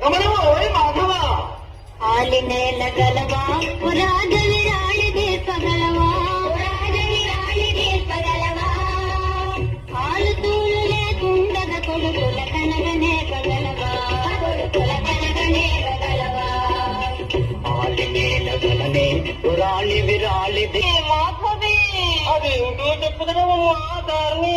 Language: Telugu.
గమనము ఓయ్ మాధవ ఆలినేల గలవా పురాజ విరాళి దీపగలవా ఆలు తూలు లేకుండగ కొడుకుల కనగనే పగలవా ఆలినేల గలనే పురాళి విరాళి మాధవి అదేమిటో చెప్పుదనమ్మా దారిని